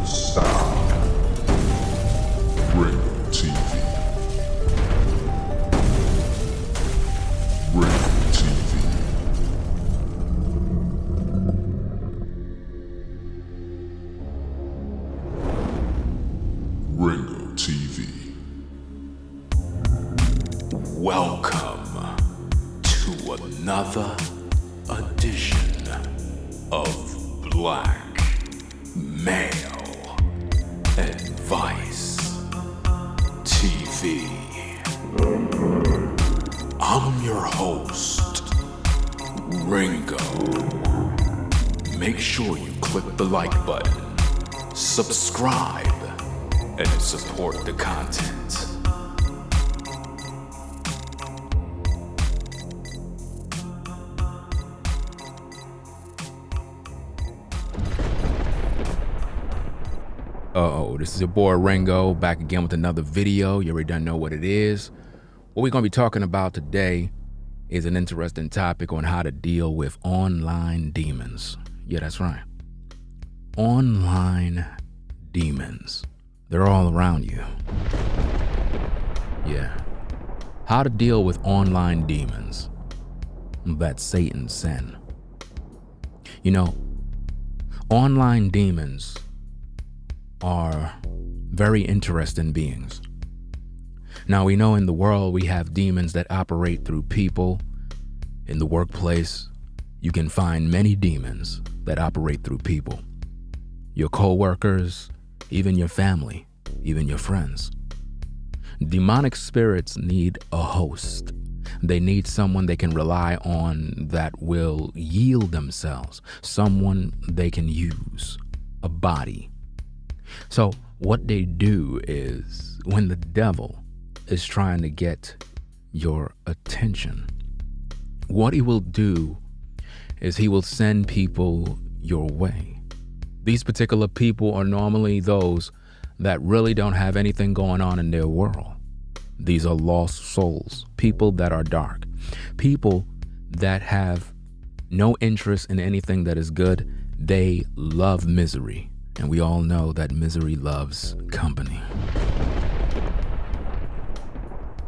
sound. Ringo TV. Ringo TV. Ringo TV. Welcome to another edition of Black Male Advice TV. I'm your host, Ringo. Make sure you click the like button, subscribe, and support the content. This is your boy Ringo, back again with another video. You already don't know what it is. What we're going to be talking about today is an interesting topic on how to deal with online demons. Yeah, that's right. Online demons. They're all around you. Yeah. How to deal with online demons that Satan sent. You know, online demons are very interesting beings. Now, we know in the world we have demons that operate through people. In the workplace, you can find many demons that operate through people. Your co-workers, even your family, even your friends. Demonic spirits need a host. They need someone they can rely on that will yield themselves, someone they can use, a body. So what they do is, when the devil is trying to get your attention, what he will do is he will send people your way. These particular people are normally those that really don't have anything going on in their world. These are lost souls, people that are dark, people that have no interest in anything that is good. They love misery. And we all know that misery loves company.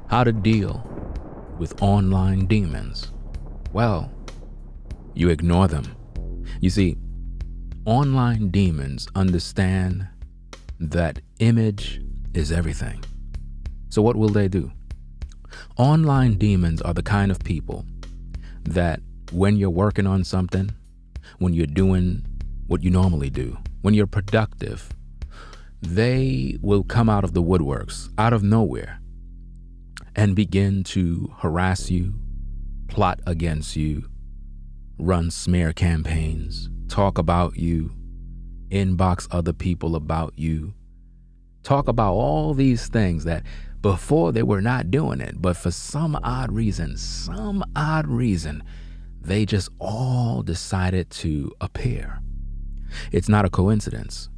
How to deal with online demons? Well, you ignore them. You see, online demons understand that image is everything. So what will they do? Online demons are the kind of people that when you're working on something, when you're doing what you normally do, when you're productive, they will come out of the woodworks, out of nowhere, and begin to harass you, plot against you, run smear campaigns, talk about you, inbox other people about you, talk about all these things that before they were not doing it, but for some odd reason, they just all decided to appear. It's not a coincidence.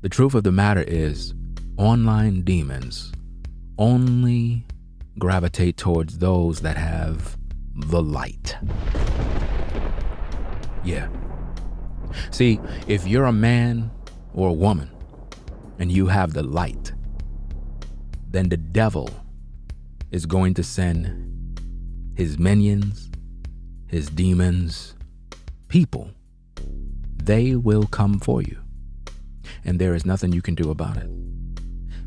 The truth of the matter is, online demons only gravitate towards those that have the light. Yeah. See, if you're a man or a woman and you have the light, then the devil is going to send his minions, his demons, people. They will come for you, and there is nothing you can do about it.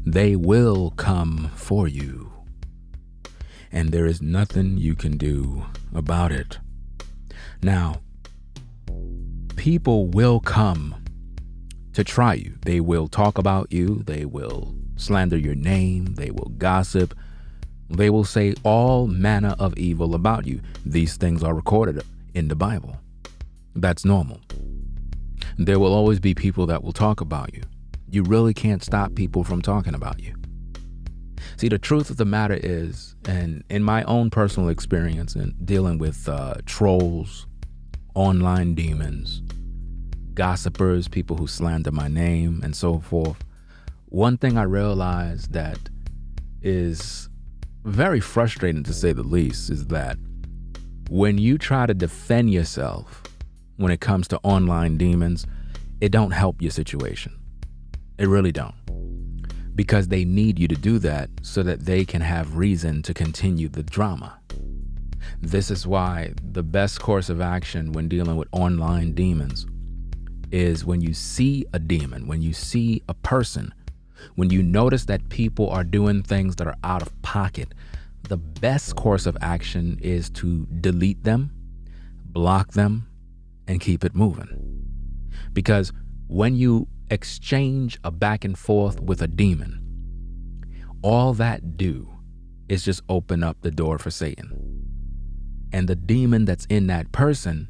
They will come for you, and there is nothing you can do about it. Now, people will come to try you. They will talk about you. They will slander your name. They will gossip. They will say all manner of evil about you. These things are recorded in the Bible. That's normal. There will always be people that will talk about you. You really can't stop people from talking about you. See, the truth of the matter is, and in my own personal experience in dealing with trolls, online demons, gossipers, people who slander my name and so forth, one thing I realized that is very frustrating, to say the least, is that when you try to defend yourself when it comes to online demons, it don't help your situation. It really don't. Because they need you to do that so that they can have reason to continue the drama. This is why the best course of action when dealing with online demons is when you see a demon, when you see a person, when you notice that people are doing things that are out of pocket, the best course of action is to delete them, block them, and keep it moving. Because when you exchange a back and forth with a demon, all that do is just open up the door for Satan. And the demon that's in that person,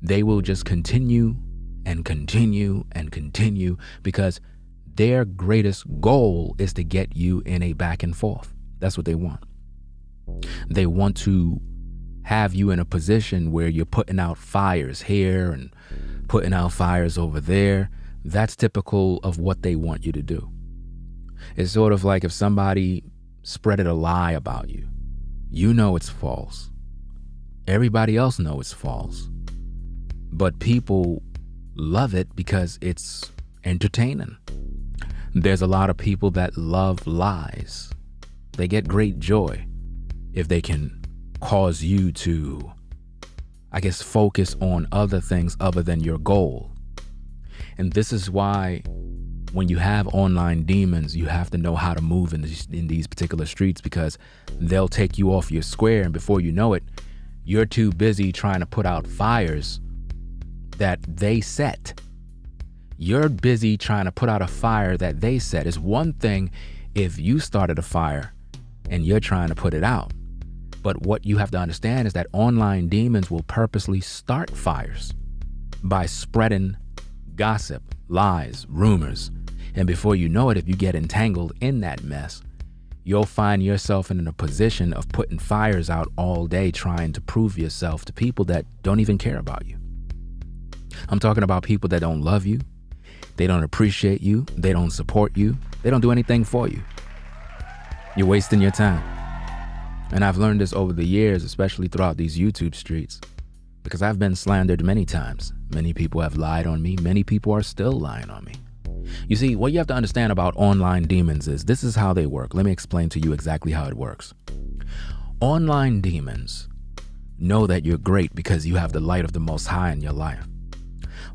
they will just continue and continue and continue because their greatest goal is to get you in a back and forth. That's what they want. They want to have you in a position where you're putting out fires here and putting out fires over there. That's typical of what they want you to do. It's sort of like if somebody spreaded a lie about you. You know it's false. Everybody else knows it's false. But people love it because it's entertaining. There's a lot of people that love lies. They get great joy if they can cause you to, I guess, focus on other things other than your goal. And this is why when you have online demons, you have to know how to move in these particular streets, because they'll take you off your square, and before you know it, you're too busy trying to put out fires that they set. You're busy trying to put out a fire that they set. It's one thing if you started a fire and you're trying to put it out. But what you have to understand is that online demons will purposely start fires by spreading gossip, lies, rumors. And before you know it, if you get entangled in that mess, you'll find yourself in a position of putting fires out all day trying to prove yourself to people that don't even care about you. I'm talking about people that don't love you. They don't appreciate you. They don't support you. They don't do anything for you. You're wasting your time. And I've learned this over the years, especially throughout these YouTube streets, because I've been slandered many times. Many people have lied on me. Many people are still lying on me. You see, what you have to understand about online demons is this is how they work. Let me explain to you exactly how it works. Online demons know that you're great because you have the light of the Most High in your life.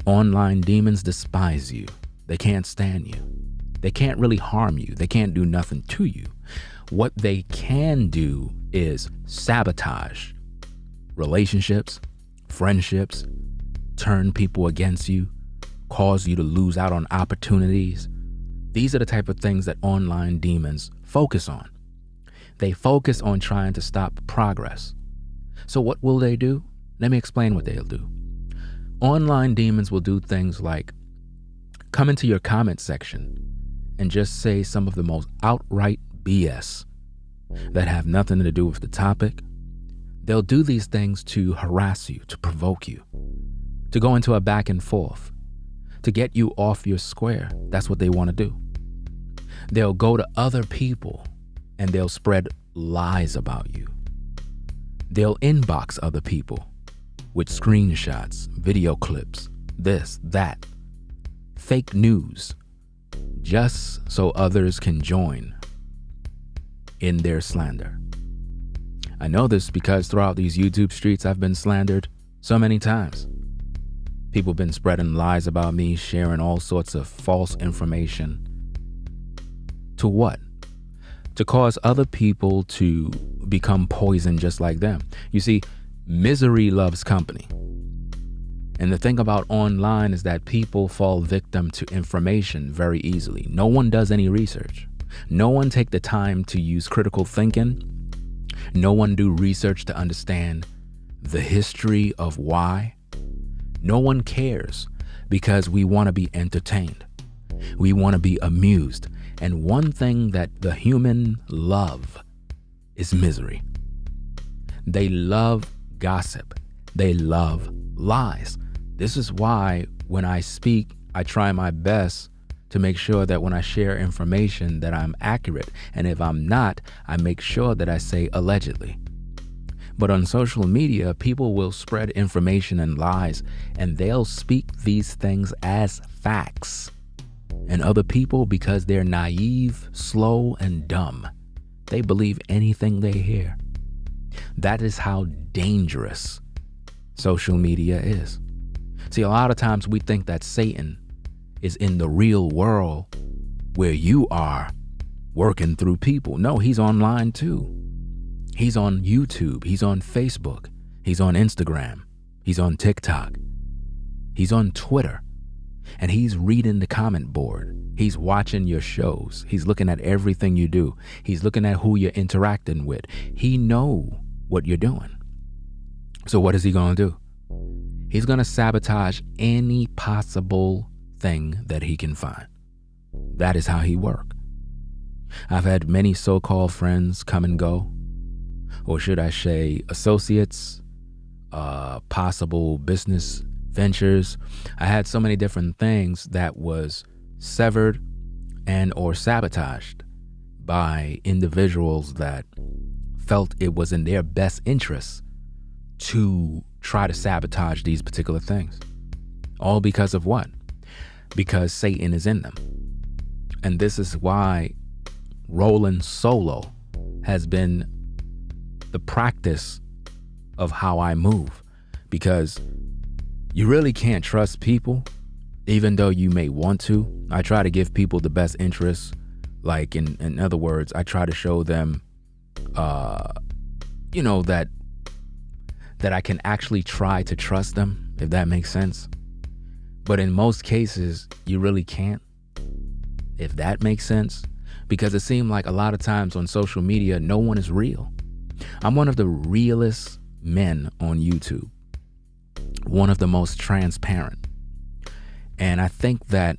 Online demons despise you. They can't stand you. They can't really harm you. They can't do nothing to you. What they can do is sabotage relationships, friendships, turn people against you, cause you to lose out on opportunities. These are the type of things that online demons focus on. They focus on trying to stop progress. So what will they do? Let me explain what they'll do. Online demons will do things like come into your comment section and just say some of the most outright BS that have nothing to do with the topic. They'll do these things to harass you, to provoke you, to go into a back and forth, to get you off your square. That's what they want to do. They'll go to other people and they'll spread lies about you. They'll inbox other people with screenshots, video clips, this, that, fake news, just so others can join in their slander. I know this because throughout these YouTube streets, I've been slandered so many times. People have been spreading lies about me, sharing all sorts of false information. To what? To cause other people to become poison just like them. You see, misery loves company. And the thing about online is that people fall victim to information very easily. No one does any research. No one take the time to use critical thinking. No one do research to understand the history of why. No one cares because we want to be entertained. We want to be amused. And one thing that the human love is misery. They love gossip. They love lies. This is why when I speak, I try my best to make sure that when I share information that I'm accurate. And if I'm not, I make sure that I say allegedly. But on social media, people will spread information and lies, and they'll speak these things as facts. And other people, because they're naive, slow, and dumb, they believe anything they hear. That is how dangerous social media is. See, a lot of times we think that Satan is in the real world where you are working through people. No, he's online too. He's on YouTube. He's on Facebook. He's on Instagram. He's on TikTok. He's on Twitter. And he's reading the comment board. He's watching your shows. He's looking at everything you do. He's looking at who you're interacting with. He knows what you're doing. So what is he going to do? He's going to sabotage any possible thing that he can find. That is how he works. I've had many so-called friends come and go, or should I say associates, possible business ventures. I had so many different things that was severed and or sabotaged by individuals that felt it was in their best interest to try to sabotage these particular things. All because of what? Because Satan is in them. And this is why rolling solo has been the practice of how I move, because you really can't trust people, even though you may want to. I try to give people the best interest. Like in other words, I try to show them, that I can actually try to trust them, if that makes sense. But in most cases, you really can't, if that makes sense, because it seems like a lot of times on social media, no one is real. I'm one of the realest men on YouTube, one of the most transparent. And I think that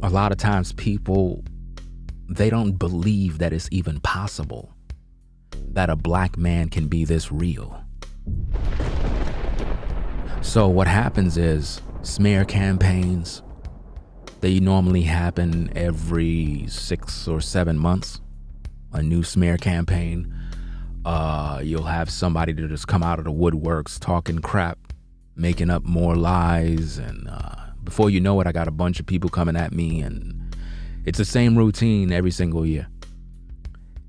a lot of times people, they don't believe that it's even possible that a black man can be this real. So what happens is smear campaigns, they normally happen every 6 or 7 months, a new smear campaign. You'll have somebody to just come out of the woodworks talking crap, making up more lies, and before you know it, I got a bunch of people coming at me, and it's the same routine every single year.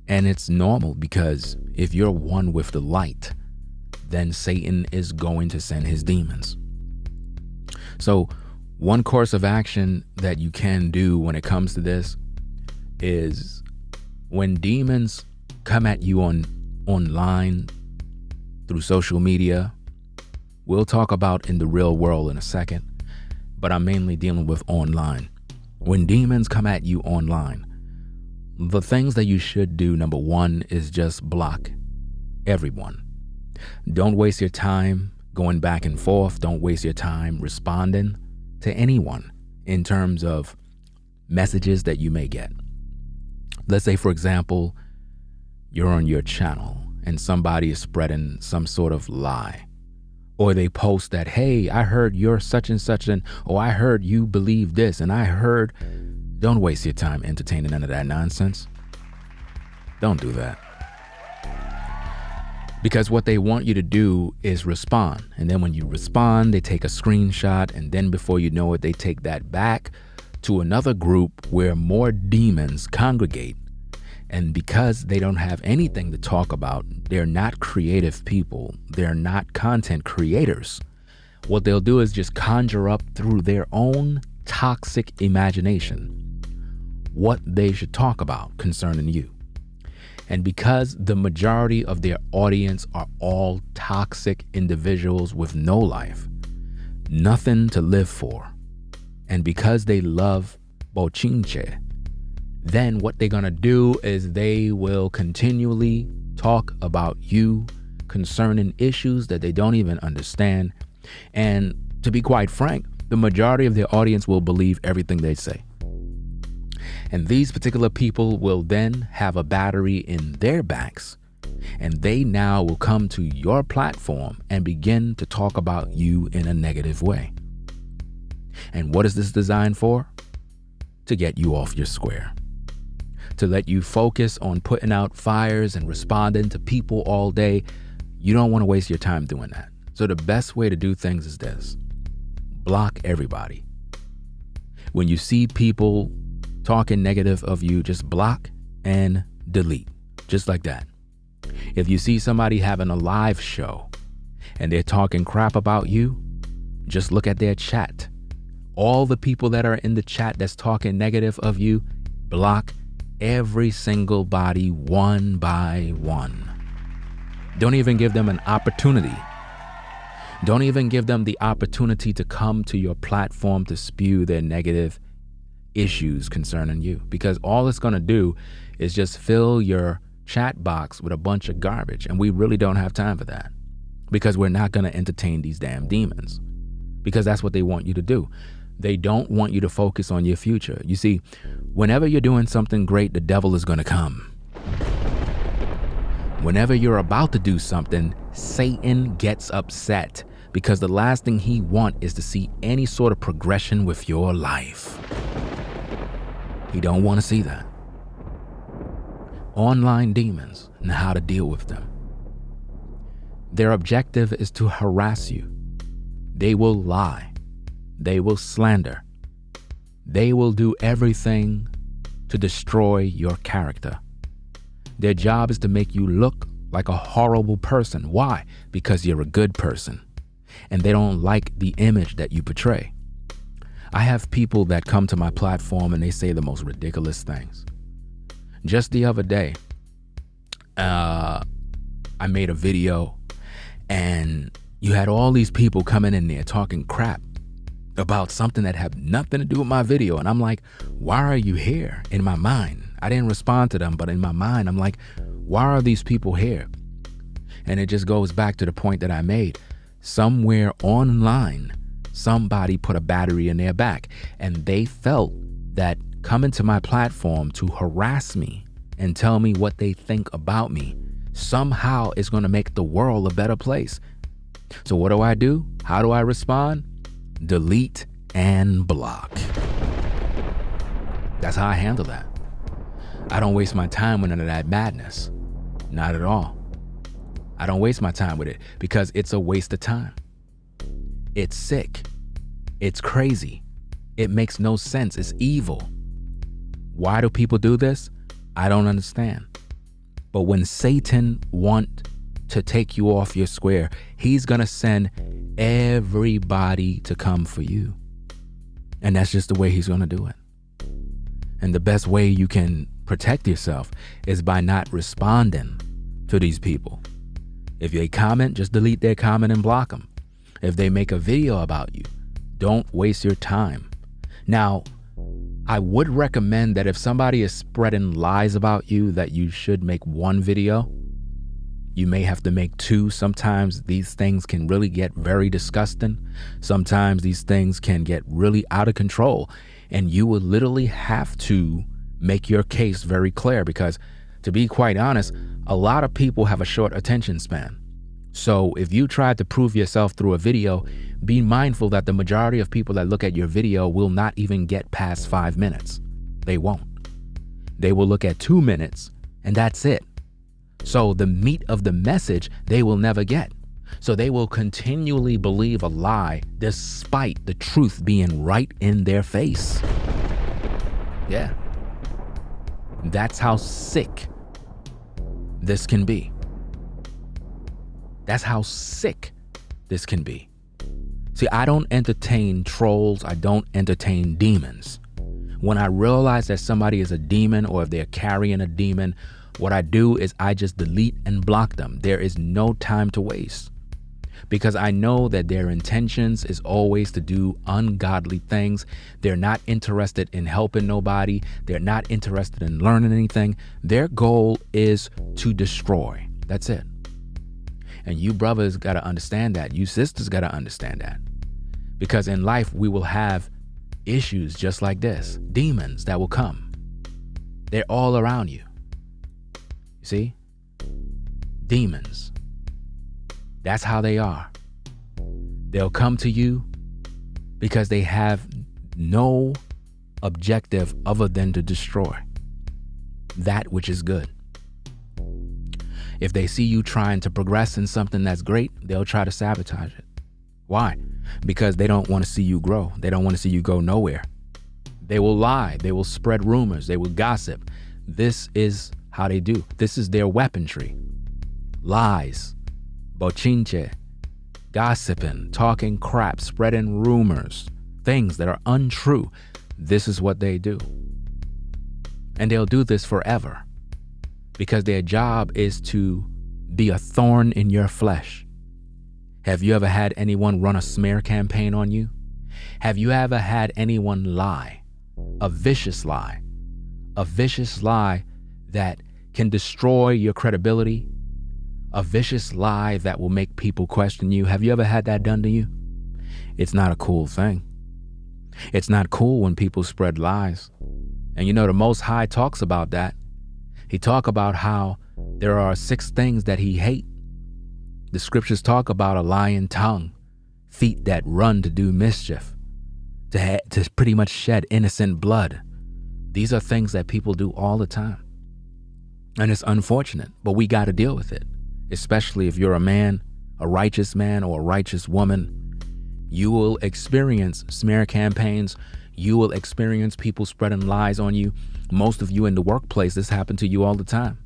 And it's normal, because if you're one with the light, then Satan is going to send his demons. So one course of action that you can do when it comes to this is when demons come at you online through social media. We'll talk about in the real world in a second, but I'm mainly dealing with online. When demons come at you online, the things that you should do, number one, is just block everyone. Don't waste your time going back and forth. Don't waste your time responding to anyone in terms of messages that you may get. Let's say, for example, you're on your channel and somebody is spreading some sort of lie, or they post that, hey, I heard you're such and such, or I heard you believe this, and I heard. Don't waste your time entertaining none of that nonsense. Don't do that. Because what they want you to do is respond. And then when you respond, they take a screenshot, and then before you know it, they take that back to another group where more demons congregate. And because they don't have anything to talk about, they're not creative people, they're not content creators. What they'll do is just conjure up through their own toxic imagination what they should talk about concerning you. And because the majority of their audience are all toxic individuals with no life, nothing to live for, and because they love bochinche, then what they're gonna do is they will continually talk about you concerning issues that they don't even understand. And to be quite frank, the majority of their audience will believe everything they say. And these particular people will then have a battery in their backs, and they now will come to your platform and begin to talk about you in a negative way. And what is this designed for? To get you off your square. To let you focus on putting out fires and responding to people all day. You don't want to waste your time doing that. So the best way to do things is this: block everybody. When you see people talking negative of you, just block and delete, just like that. If you see somebody having a live show and they're talking crap about you, just look at their chat. All the people that are in the chat that's talking negative of you, block every single body one by one. Don't even give them an opportunity. Don't even give them the opportunity to come to your platform to spew their negative issues concerning you, because all it's going to do is just fill your chat box with a bunch of garbage. And we really don't have time for that, because we're not going to entertain these damn demons, because that's what they want you to do. They don't want you to focus on your future. You see, whenever you're doing something great, the devil is going to come. Whenever you're about to do something, Satan gets upset, because the last thing he wants is to see any sort of progression with your life. He don't want to see that. Online demons and how to deal with them. Their objective is to harass you. They will lie. They will slander. They will do everything to destroy your character. Their job is to make you look like a horrible person. Why? Because you're a good person, and they don't like the image that you portray. I have people that come to my platform and they say the most ridiculous things. Just the other day, I made a video and you had all these people coming in there talking crap about something that had nothing to do with my video. And I'm like, why are you here? In my mind, I didn't respond to them, but in my mind, I'm like, why are these people here? And it just goes back to the point that I made. Somewhere online, somebody put a battery in their back, and they felt that coming to my platform to harass me and tell me what they think about me somehow is going to make the world a better place. So what do? How do I respond? Delete and block. That's how I handle that. I don't waste my time with none of that madness. Not at all. I don't waste my time with it, because it's a waste of time. It's sick. It's crazy. It makes no sense. It's evil. Why do people do this? I don't understand. But when Satan wants to take you off your square, he's going to send everybody to come for you. And that's just the way he's going to do it. And the best way you can protect yourself is by not responding to these people. If they comment, just delete their comment and block them. If they make a video about you, don't waste your time. Now, I would recommend that if somebody is spreading lies about you, that you should make one video. You may have to make two. Sometimes these things can really get very disgusting. Sometimes these things can get really out of control. And you will literally have to make your case very clear, because to be quite honest, a lot of people have a short attention span. So if you try to prove yourself through a video, be mindful that the majority of people that look at your video will not even get past 5 minutes. They won't. They will look at 2 minutes and that's it. So the meat of the message they will never get. So they will continually believe a lie despite the truth being right in their face. Yeah. That's how sick this can be. That's how sick this can be. See, I don't entertain trolls. I don't entertain demons. When I realize that somebody is a demon, or if they're carrying a demon, what I do is I just delete and block them. There is no time to waste, because I know that their intentions is always to do ungodly things. They're not interested in helping nobody. They're not interested in learning anything. Their goal is to destroy. That's it. And you brothers got to understand that. You sisters got to understand that. Because in life, we will have issues just like this. Demons that will come. They're all around you. You see? Demons. That's how they are. They'll come to you because they have no objective other than to destroy that which is good. If they see you trying to progress in something that's great, they'll try to sabotage it. Why? Because they don't want to see you grow. They don't want to see you go nowhere. They will lie. They will spread rumors. They will gossip. This is how they do. This is their weaponry. Lies, bochinche, gossiping, talking crap, spreading rumors, things that are untrue. This is what they do. And they'll do this forever because their job is to be a thorn in your flesh. Have you ever had anyone run a smear campaign on you? Have you ever had anyone lie? A vicious lie that can destroy your credibility, a vicious lie that will make people question you. Have you ever had that done to you? It's not a cool thing. It's not cool when people spread lies. And you know, the Most High talks about that. He talks about how there are 6 things that he hates. The scriptures talk about a lying tongue, feet that run to do mischief, to pretty much shed innocent blood. These are things that people do all the time. And it's unfortunate, but we got to deal with it. Especially if you're a man, a righteous man or a righteous woman. You will experience smear campaigns. You will experience people spreading lies on you. Most of you in the workplace, this happens to you all the time.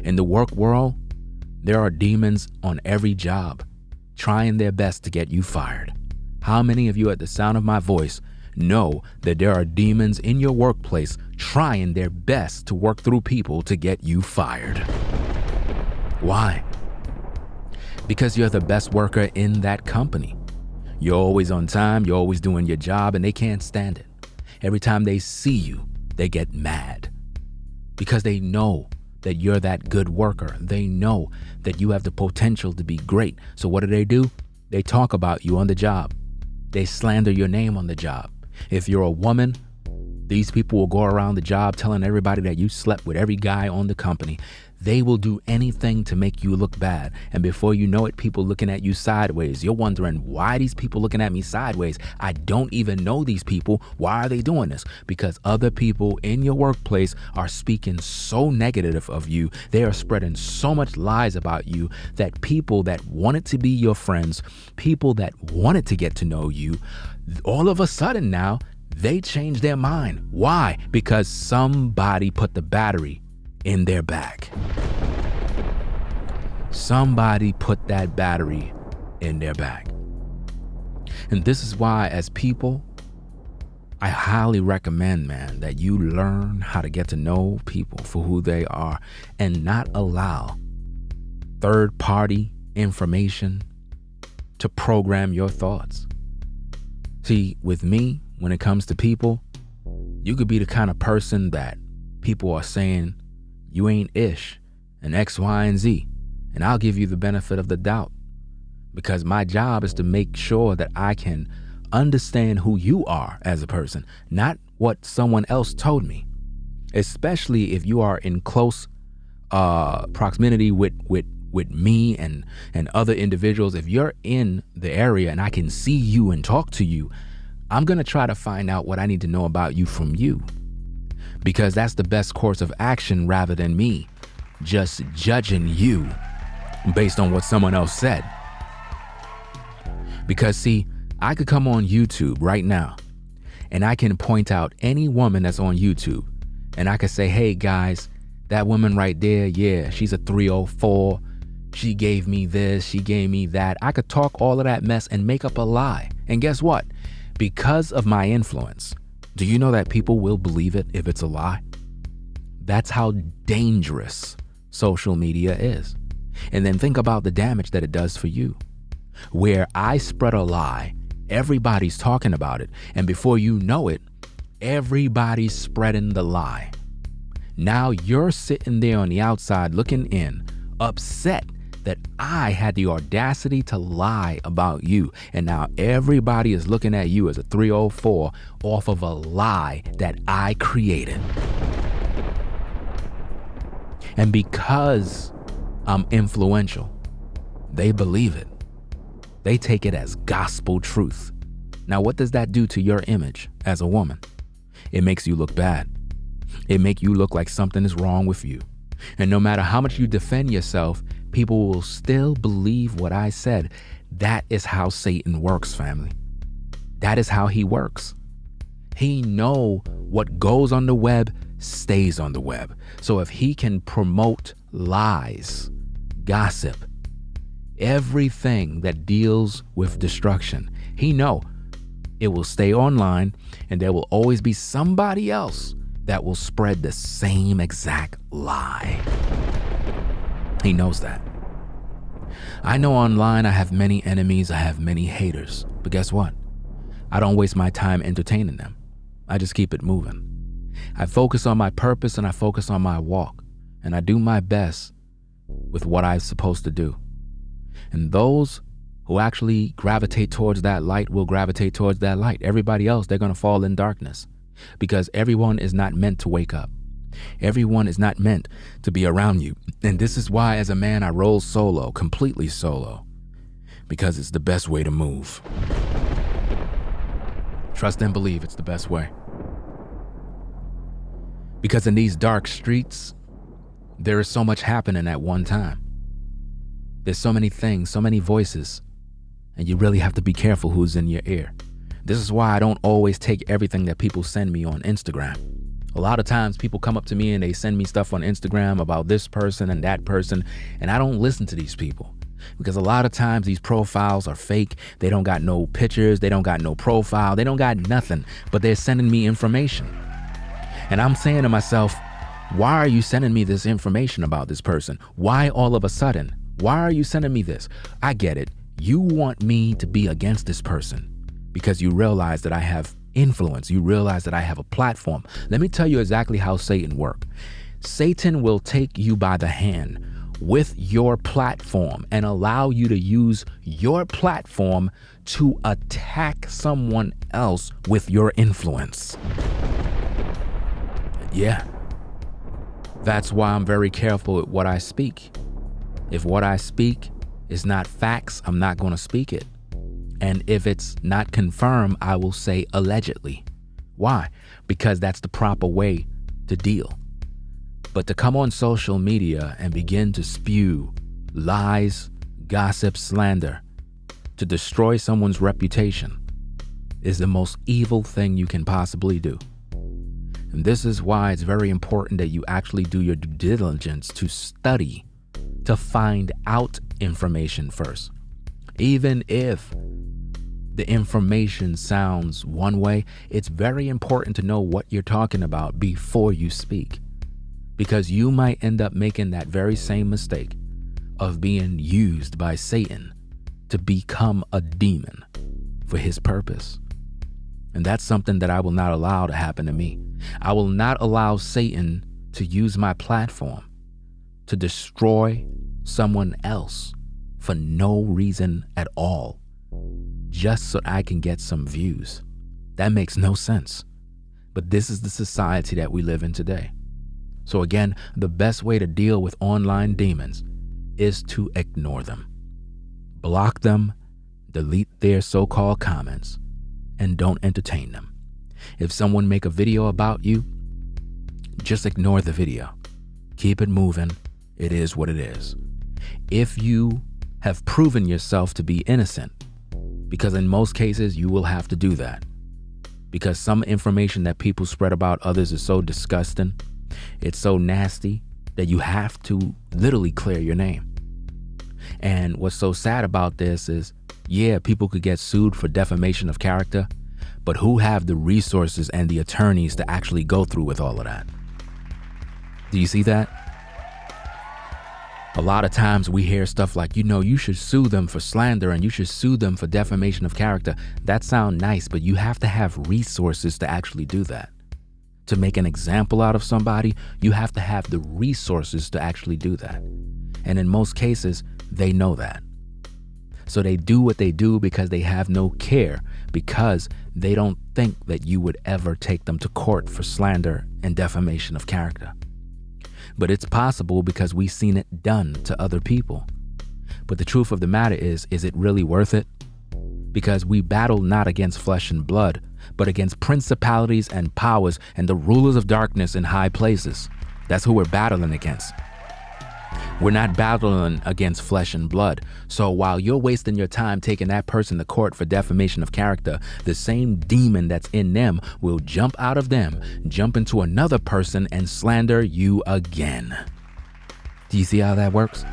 In the work world, there are demons on every job trying their best to get you fired. How many of you at the sound of my voice know that there are demons in your workplace trying their best to work through people to get you fired? Why? Because you're the best worker in that company. You're always on time, you're always doing your job, and they can't stand it. Every time they see you, they get mad because they know that you're that good worker. They know that you have the potential to be great. So what do? They talk about you on the job. They slander your name on the job. If you're a woman, these people will go around the job telling everybody that you slept with every guy on the company. They will do anything to make you look bad. And before you know it, people looking at you sideways. You're wondering, why are these people looking at me sideways? I don't even know these people. Why are they doing this? Because other people in your workplace are speaking so negative of you. They are spreading so much lies about you that people that wanted to be your friends, people that wanted to get to know you, all of a sudden now, they change their mind. Why? Because somebody put the battery in their back. Somebody put that battery in their back. And this is why, as people, I highly recommend, man, that you learn how to get to know people for who they are and not allow third-party information to program your thoughts. See, with me, when it comes to people, you could be the kind of person that people are saying, you ain't ish, and X, Y, and Z. And I'll give you the benefit of the doubt because my job is to make sure that I can understand who you are as a person, not what someone else told me, especially if you are in close proximity with me and other individuals. If you're in the area and I can see you and talk to you, I'm going to try to find out what I need to know about you from you, because that's the best course of action rather than me just judging you based on what someone else said. Because see, I could come on YouTube right now and I can point out any woman that's on YouTube and I could say, hey guys, that woman right there, yeah, she's a 304. She gave me this, she gave me that. I could talk all of that mess and make up a lie. And guess what? Because of my influence, do you know that people will believe it if it's a lie? That's how dangerous social media is. And then think about the damage that it does for you. Where I spread a lie, everybody's talking about it. And before you know it, everybody's spreading the lie. Now you're sitting there on the outside looking in, upset that I had the audacity to lie about you. And now everybody is looking at you as a 304 off of a lie that I created. And because I'm influential, they believe it. They take it as gospel truth. Now, what does that do to your image as a woman? It makes you look bad. It makes you look like something is wrong with you. And no matter how much you defend yourself, people will still believe what I said. That is how Satan works, family. That is how he works. He know what goes on the web stays on the web. So if he can promote lies, gossip, everything that deals with destruction, he know it will stay online, and there will always be somebody else that will spread the same exact lie. He knows that. I know online I have many enemies, I have many haters, but guess what? I don't waste my time entertaining them. I just keep it moving. I focus on my purpose and I focus on my walk, and I do my best with what I'm supposed to do. And those who actually gravitate towards that light will gravitate towards that light. Everybody else, they're going to fall in darkness, because everyone is not meant to wake up. Everyone is not meant to be around you. And this is why, as a man, I roll solo, completely solo, because it's the best way to move. Trust and believe it's the best way. Because in these dark streets, there is so much happening at one time. There's so many things, so many voices, and you really have to be careful who's in your ear. This is why I don't always take everything that people send me on Instagram. A lot of times people come up to me and they send me stuff on Instagram about this person and that person, and I don't listen to these people. Because a lot of times these profiles are fake. They don't got no pictures, they don't got no profile, they don't got nothing, but they're sending me information. And I'm saying to myself, why are you sending me this information about this person? Why all of a sudden? Why are you sending me this? I get it. You want me to be against this person because you realize that I have influence. You realize that I have a platform. Let me tell you exactly how Satan works. Satan will take you by the hand with your platform and allow you to use your platform to attack someone else with your influence. Yeah. That's why I'm very careful with what I speak. If what I speak is not facts, I'm not going to speak it. And if it's not confirmed, I will say allegedly. Why? Because that's the proper way to deal. But to come on social media and begin to spew lies, gossip, slander, to destroy someone's reputation is the most evil thing you can possibly do. And this is why it's very important that you actually do your due diligence to study, to find out information first. Even if the information sounds one way, it's very important to know what you're talking about before you speak, because you might end up making that very same mistake of being used by Satan to become a demon for his purpose. And that's something that I will not allow to happen to me. I will not allow Satan to use my platform to destroy someone else for no reason at all, just so I can get some views. That makes no sense. But this is the society that we live in today. So again, the best way to deal with online demons is to ignore them. Block them, delete their so-called comments, and don't entertain them. If someone make a video about you, just ignore the video. Keep it moving. It is what it is. If you have proven yourself to be innocent, because in most cases you will have to do that, because some information that people spread about others is so disgusting, it's so nasty that you have to literally clear your name. And what's so sad about this is, yeah, people could get sued for defamation of character, but who have the resources and the attorneys to actually go through with all of that? Do you see that? A lot of times we hear stuff like, you should sue them for slander and you should sue them for defamation of character. That sounds nice, but you have to have resources to actually do that. To make an example out of somebody, you have to have the resources to actually do that. And in most cases, they know that. So they do what they do because they have no care, because they don't think that you would ever take them to court for slander and defamation of character. But it's possible because we've seen it done to other people. But the truth of the matter is it really worth it? Because we battle not against flesh and blood, but against principalities and powers and the rulers of darkness in high places. That's who we're battling against. We're not battling against flesh and blood. So while you're wasting your time taking that person to court for defamation of character, the same demon that's in them will jump out of them, jump into another person, and slander you again. Do you see how that works?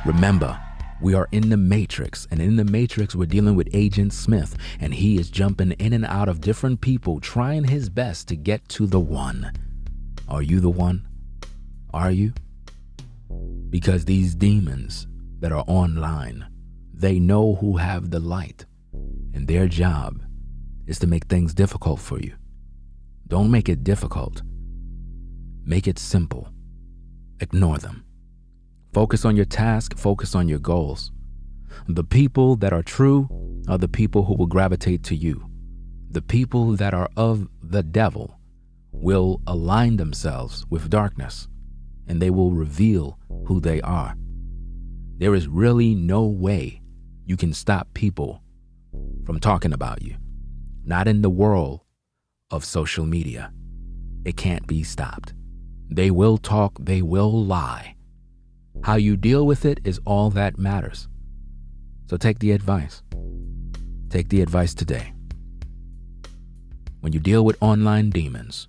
Remember, we are in the Matrix, and in the Matrix, we're dealing with Agent Smith, and he is jumping in and out of different people, trying his best to get to the one. Are you the one? Are you? Because these demons that are online, they know who have the light, and their job is to make things difficult for you. Don't make it difficult. Make it simple. Ignore them. Focus on your task, focus on your goals. The people that are true are the people who will gravitate to you. The people that are of the devil will align themselves with darkness, and they will reveal who they are. There is really no way you can stop people from talking about you. Not in the world of social media. It can't be stopped. They will talk, they will lie. How you deal with it is all that matters. So take the advice. Take the advice today. When you deal with online demons,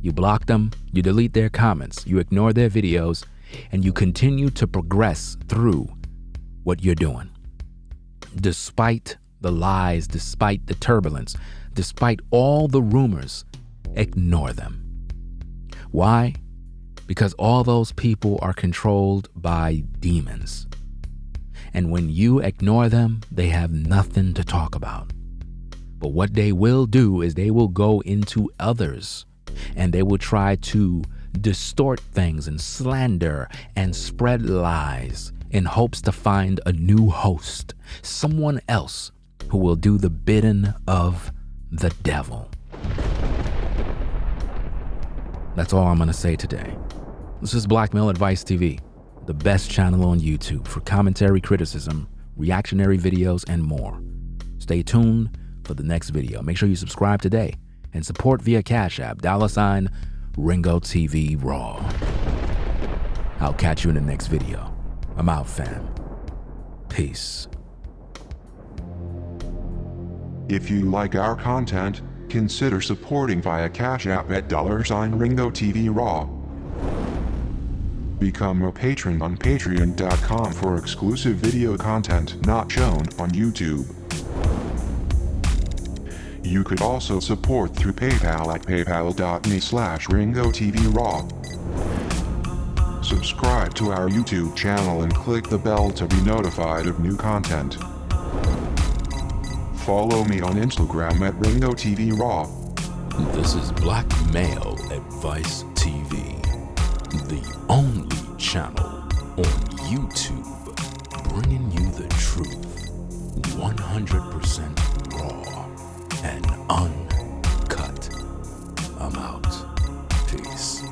you block them, you delete their comments, you ignore their videos, and you continue to progress through what you're doing. Despite the lies, despite the turbulence, despite all the rumors, ignore them. Why? Because all those people are controlled by demons. And when you ignore them, they have nothing to talk about. But what they will do is they will go into others, and they will try to distort things and slander and spread lies in hopes to find a new host, someone else who will do the bidding of the devil. That's all I'm going to say today. This is Blackmail Advice TV, the best channel on YouTube for commentary, criticism, reactionary videos, and more. Stay tuned for the next video. Make sure you subscribe today and support via Cash App, $ Ringo TV Raw. I'll catch you in the next video. I'm out, fam. Peace. If you like our content, consider supporting via Cash App at $ Ringo TV Raw. Become a patron on patreon.com for exclusive video content not shown on YouTube. You could also support through PayPal at paypal.me/Ringo TV Raw. Subscribe to our YouTube channel and click the bell to be notified of new content. Follow me on Instagram at Ringo TV Raw. This is Blackmail Advice TV, the only channel on YouTube bringing you the truth 100% raw and uncut. I'm out. Peace.